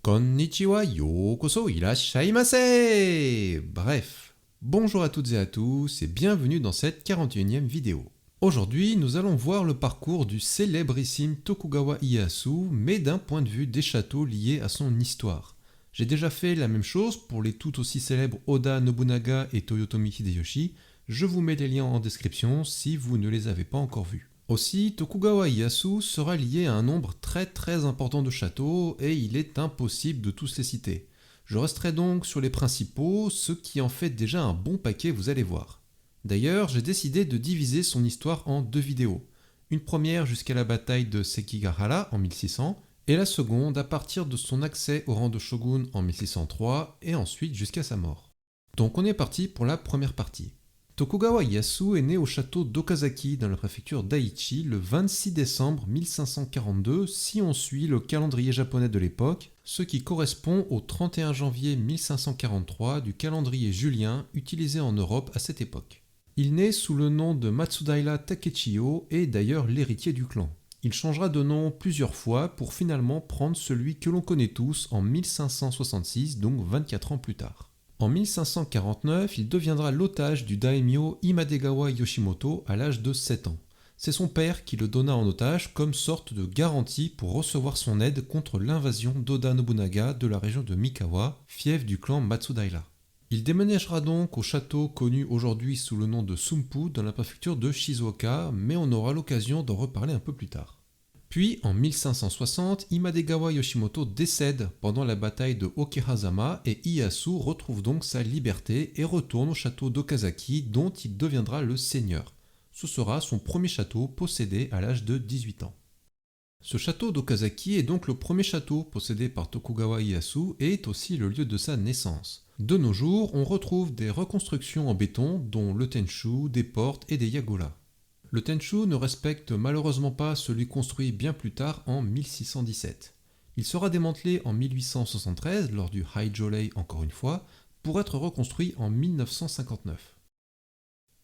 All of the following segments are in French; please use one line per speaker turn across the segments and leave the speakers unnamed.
Konnichiwa, yokoso irashaimase. Bref, bonjour à toutes et à tous et bienvenue dans cette 41e vidéo. Aujourd'hui, nous allons voir le parcours du célébrissime Tokugawa Ieyasu, mais d'un point de vue des châteaux liés à son histoire. J'ai déjà fait la même chose pour les tout aussi célèbres Oda Nobunaga et Toyotomi Hideyoshi. Je vous mets les liens en description si vous ne les avez pas encore vus. Aussi, Tokugawa Ieyasu sera lié à un nombre très important de châteaux et il est impossible de tous les citer. Je resterai donc sur les principaux, ce qui en fait déjà un bon paquet, vous allez voir. D'ailleurs, j'ai décidé de diviser son histoire en deux vidéos. Une première jusqu'à la bataille de Sekigahara en 1600 et la seconde à partir de son accès au rang de shogun en 1603 et ensuite jusqu'à sa mort. Donc on est parti pour la première partie. Tokugawa Ieyasu est né au château d'Okazaki dans la préfecture d'Aichi le 26 décembre 1542 si on suit le calendrier japonais de l'époque, ce qui correspond au 31 janvier 1543 du calendrier julien utilisé en Europe à cette époque. Il naît sous le nom de Matsudaira Takechiyo et est d'ailleurs l'héritier du clan. Il changera de nom plusieurs fois pour finalement prendre celui que l'on connaît tous en 1566, donc 24 ans plus tard. En 1549, il deviendra l'otage du daimyo Imadegawa Yoshimoto à l'âge de 7 ans. C'est son père qui le donna en otage comme sorte de garantie pour recevoir son aide contre l'invasion d'Oda Nobunaga de la région de Mikawa, fief du clan Matsudaira. Il déménagera donc au château connu aujourd'hui sous le nom de Sumpu dans la préfecture de Shizuoka, mais on aura l'occasion d'en reparler un peu plus tard. Puis, en 1560, Imadegawa Yoshimoto décède pendant la bataille de Okehazama et Ieyasu retrouve donc sa liberté et retourne au château d'Okazaki dont il deviendra le seigneur. Ce sera son premier château possédé à l'âge de 18 ans. Ce château d'Okazaki est donc le premier château possédé par Tokugawa Ieyasu et est aussi le lieu de sa naissance. De nos jours, on retrouve des reconstructions en béton dont le Tenshu, des portes et des yagolas. Le Tenshu ne respecte malheureusement pas celui construit bien plus tard en 1617. Il sera démantelé en 1873 lors du Haijōrei encore une fois, pour être reconstruit en 1959.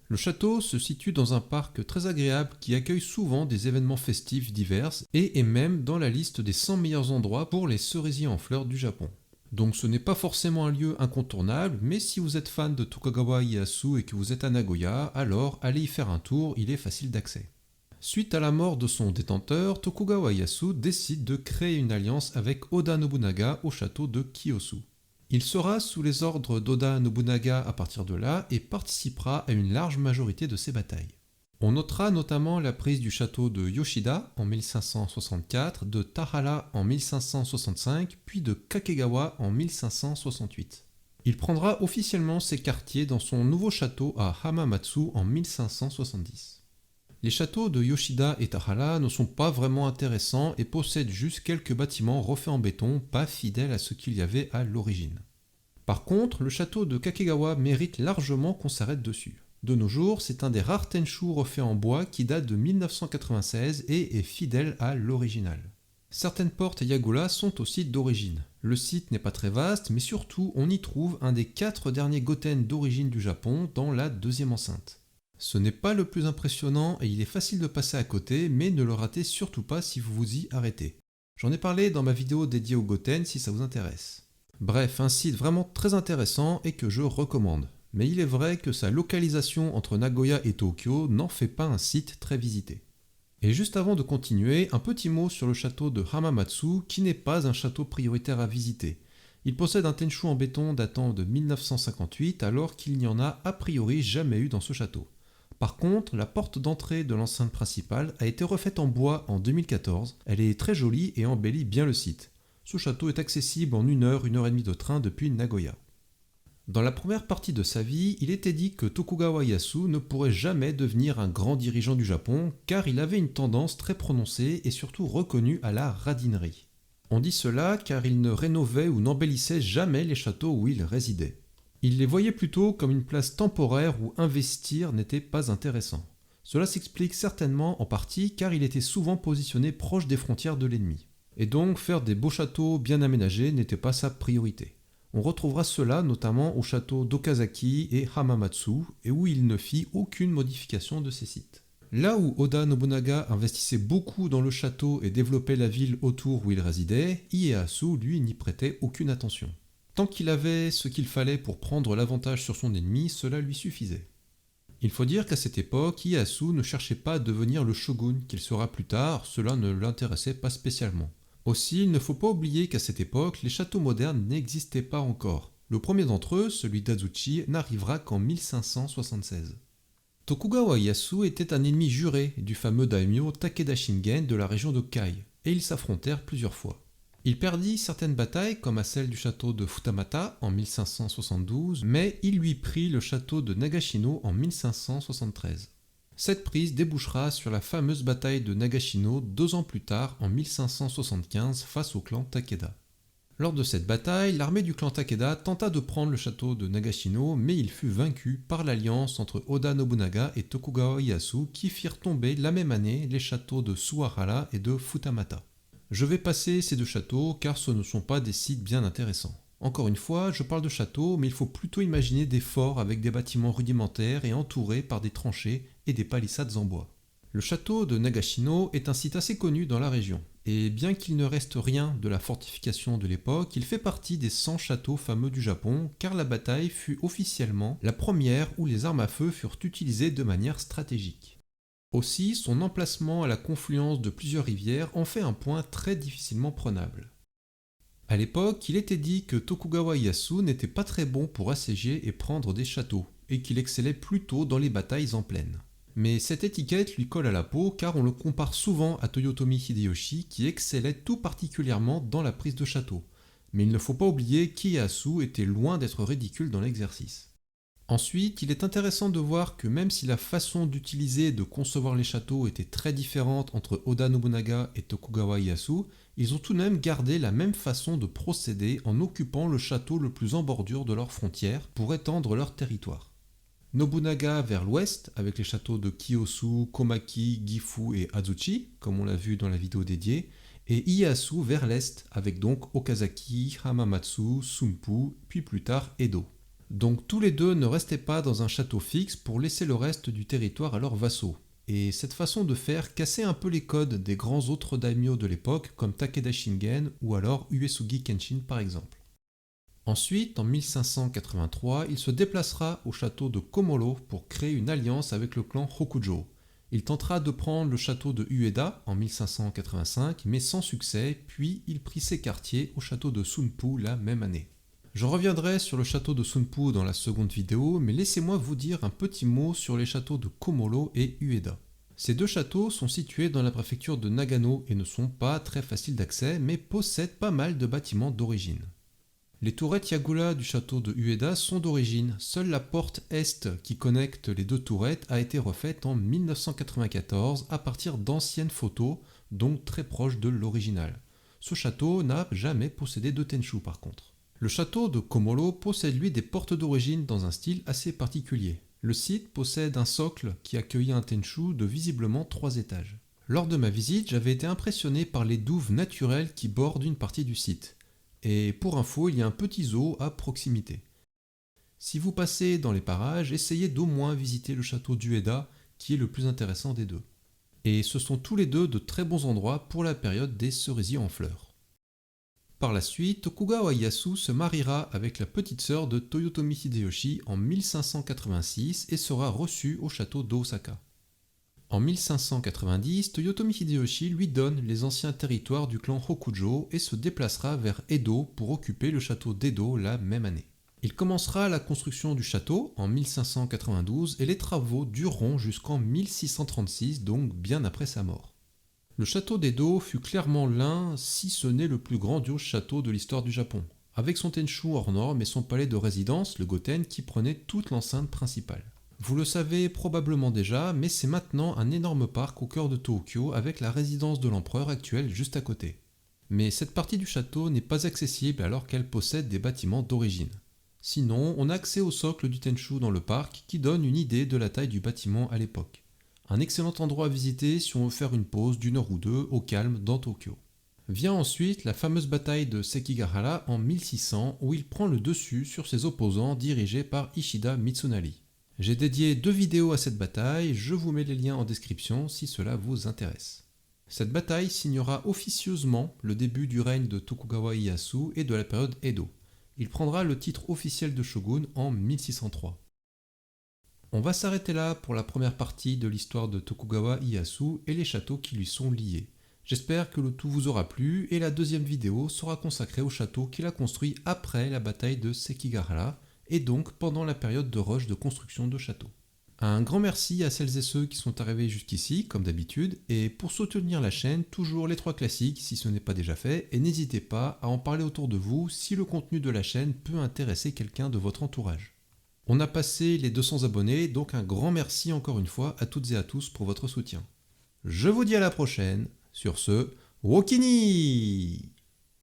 Le château se situe dans un parc très agréable qui accueille souvent des événements festifs divers et est même dans la liste des 100 meilleurs endroits pour les cerisiers en fleurs du Japon. Donc ce n'est pas forcément un lieu incontournable, mais si vous êtes fan de Tokugawa Ieyasu et que vous êtes à Nagoya, alors allez y faire un tour, il est facile d'accès. Suite à la mort de son détenteur, Tokugawa Ieyasu décide de créer une alliance avec Oda Nobunaga au château de Kiyosu. Il sera sous les ordres d'Oda Nobunaga à partir de là et participera à une large majorité de ses batailles. On notera notamment la prise du château de Yoshida en 1564, de Tahara en 1565, puis de Kakegawa en 1568. Il prendra officiellement ses quartiers dans son nouveau château à Hamamatsu en 1570. Les châteaux de Yoshida et Tahara ne sont pas vraiment intéressants et possèdent juste quelques bâtiments refaits en béton, pas fidèles à ce qu'il y avait à l'origine. Par contre, le château de Kakegawa mérite largement qu'on s'arrête dessus. De nos jours, c'est un des rares Tenshu refaits en bois qui date de 1996 et est fidèle à l'original. Certaines portes et yagolas sont aussi d'origine. Le site n'est pas très vaste, mais surtout on y trouve un des 4 derniers goten d'origine du Japon dans la deuxième enceinte. Ce n'est pas le plus impressionnant et il est facile de passer à côté, mais ne le ratez surtout pas si vous vous y arrêtez. J'en ai parlé dans ma vidéo dédiée au goten si ça vous intéresse. Bref, un site vraiment très intéressant et que je recommande. Mais il est vrai que sa localisation entre Nagoya et Tokyo n'en fait pas un site très visité. Et juste avant de continuer, un petit mot sur le château de Hamamatsu qui n'est pas un château prioritaire à visiter. Il possède un Tenshu en béton datant de 1958 alors qu'il n'y en a a priori jamais eu dans ce château. Par contre, la porte d'entrée de l'enceinte principale a été refaite en bois en 2014, elle est très jolie et embellit bien le site. Ce château est accessible en 1 heure et demie de train depuis Nagoya. Dans la première partie de sa vie, il était dit que Tokugawa Ieyasu ne pourrait jamais devenir un grand dirigeant du Japon car il avait une tendance très prononcée et surtout reconnue à la radinerie. On dit cela car il ne rénovait ou n'embellissait jamais les châteaux où il résidait. Il les voyait plutôt comme une place temporaire où investir n'était pas intéressant. Cela s'explique certainement en partie car il était souvent positionné proche des frontières de l'ennemi. Et donc faire des beaux châteaux bien aménagés n'était pas sa priorité. On retrouvera cela notamment au château d'Okazaki et Hamamatsu, et où il ne fit aucune modification de ces sites. Là où Oda Nobunaga investissait beaucoup dans le château et développait la ville autour où il résidait, Ieyasu, lui, n'y prêtait aucune attention. Tant qu'il avait ce qu'il fallait pour prendre l'avantage sur son ennemi, cela lui suffisait. Il faut dire qu'à cette époque, Ieyasu ne cherchait pas à devenir le shogun qu'il sera plus tard, cela ne l'intéressait pas spécialement. Aussi, il ne faut pas oublier qu'à cette époque, les châteaux modernes n'existaient pas encore. Le premier d'entre eux, celui d'Azuchi, n'arrivera qu'en 1576. Tokugawa Ieyasu était un ennemi juré du fameux daimyo Takeda Shingen de la région de Kai, et ils s'affrontèrent plusieurs fois. Il perdit certaines batailles, comme à celle du château de Futamata en 1572, mais il lui prit le château de Nagashino en 1573. Cette prise débouchera sur la fameuse bataille de Nagashino 2 ans plus tard, en 1575, face au clan Takeda. Lors de cette bataille, l'armée du clan Takeda tenta de prendre le château de Nagashino, mais il fut vaincu par l'alliance entre Oda Nobunaga et Tokugawa Ieyasu qui firent tomber la même année les châteaux de Suwahara et de Futamata. Je vais passer ces deux châteaux car ce ne sont pas des sites bien intéressants. Encore une fois, je parle de châteaux, mais il faut plutôt imaginer des forts avec des bâtiments rudimentaires et entourés par des tranchées et des palissades en bois. Le château de Nagashino est un site assez connu dans la région, et bien qu'il ne reste rien de la fortification de l'époque, il fait partie des 100 châteaux fameux du Japon, car la bataille fut officiellement la première où les armes à feu furent utilisées de manière stratégique. Aussi, son emplacement à la confluence de plusieurs rivières en fait un point très difficilement prenable. À l'époque, il était dit que Tokugawa Ieyasu n'était pas très bon pour assiéger et prendre des châteaux, et qu'il excellait plutôt dans les batailles en plaine. Mais cette étiquette lui colle à la peau car on le compare souvent à Toyotomi Hideyoshi qui excellait tout particulièrement dans la prise de château. Mais il ne faut pas oublier qu'Ieyasu était loin d'être ridicule dans l'exercice. Ensuite, il est intéressant de voir que même si la façon d'utiliser et de concevoir les châteaux était très différente entre Oda Nobunaga et Tokugawa Ieyasu, ils ont tout de même gardé la même façon de procéder en occupant le château le plus en bordure de leurs frontières pour étendre leur territoire. Nobunaga vers l'ouest, avec les châteaux de Kiyosu, Komaki, Gifu et Azuchi, comme on l'a vu dans la vidéo dédiée, et Ieyasu vers l'est, avec donc Okazaki, Hamamatsu, Sumpu, puis plus tard Edo. Donc tous les deux ne restaient pas dans un château fixe pour laisser le reste du territoire à leurs vassaux. Et cette façon de faire cassait un peu les codes des grands autres daimyo de l'époque comme Takeda Shingen ou alors Uesugi Kenshin par exemple. Ensuite, en 1583, il se déplacera au château de Komoro pour créer une alliance avec le clan Hokujo. Il tentera de prendre le château de Ueda en 1585, mais sans succès, puis il prit ses quartiers au château de Sunpu la même année. Je reviendrai sur le château de Sunpu dans la seconde vidéo, mais laissez-moi vous dire un petit mot sur les châteaux de Komoro et Ueda. Ces deux châteaux sont situés dans la préfecture de Nagano et ne sont pas très faciles d'accès, mais possèdent pas mal de bâtiments d'origine. Les tourrettes Yagura du château de Ueda sont d'origine, seule la porte est qui connecte les deux tourrettes a été refaite en 1994 à partir d'anciennes photos, donc très proches de l'original. Ce château n'a jamais possédé de Tenchu par contre. Le château de Komoro possède lui des portes d'origine dans un style assez particulier. Le site possède un socle qui accueillait un Tenchu de visiblement 3 étages. Lors de ma visite, j'avais été impressionné par les douves naturelles qui bordent une partie du site. Et pour info, il y a un petit zoo à proximité. Si vous passez dans les parages, essayez d'au moins visiter le château d'Ueda, qui est le plus intéressant des deux. Et ce sont tous les deux de très bons endroits pour la période des cerisiers en fleurs. Par la suite, Tokugawa Ieyasu se mariera avec la petite sœur de Toyotomi Hideyoshi en 1586 et sera reçu au château d'Osaka. En 1590, Toyotomi Hideyoshi lui donne les anciens territoires du clan Hokujo et se déplacera vers Edo pour occuper le château d'Edo la même année. Il commencera la construction du château en 1592 et les travaux dureront jusqu'en 1636, donc bien après sa mort. Le château d'Edo fut clairement l'un, si ce n'est le plus grandiose château de l'histoire du Japon, avec son Tenchu hors norme et son palais de résidence, le Goten, qui prenait toute l'enceinte principale. Vous le savez probablement déjà, mais c'est maintenant un énorme parc au cœur de Tokyo avec la résidence de l'empereur actuelle juste à côté. Mais cette partie du château n'est pas accessible alors qu'elle possède des bâtiments d'origine. Sinon, on a accès au socle du Tenchu dans le parc qui donne une idée de la taille du bâtiment à l'époque. Un excellent endroit à visiter si on veut faire une pause d'1 heure ou 2 au calme dans Tokyo. Vient ensuite la fameuse bataille de Sekigahara en 1600 où il prend le dessus sur ses opposants dirigés par Ishida Mitsunari. J'ai dédié 2 vidéos à cette bataille, je vous mets les liens en description si cela vous intéresse. Cette bataille signera officieusement le début du règne de Tokugawa Ieyasu et de la période Edo. Il prendra le titre officiel de shogun en 1603. On va s'arrêter là pour la première partie de l'histoire de Tokugawa Ieyasu et les châteaux qui lui sont liés. J'espère que le tout vous aura plu et la deuxième vidéo sera consacrée au château qu'il a construit après la bataille de Sekigahara et donc pendant la période de rush de construction de châteaux. Un grand merci à celles et ceux qui sont arrivés jusqu'ici, comme d'habitude, et pour soutenir la chaîne, toujours les 3 classiques si ce n'est pas déjà fait, et n'hésitez pas à en parler autour de vous si le contenu de la chaîne peut intéresser quelqu'un de votre entourage. On a passé les 200 abonnés, donc un grand merci encore une fois à toutes et à tous pour votre soutien. Je vous dis à la prochaine, sur ce, Wokini!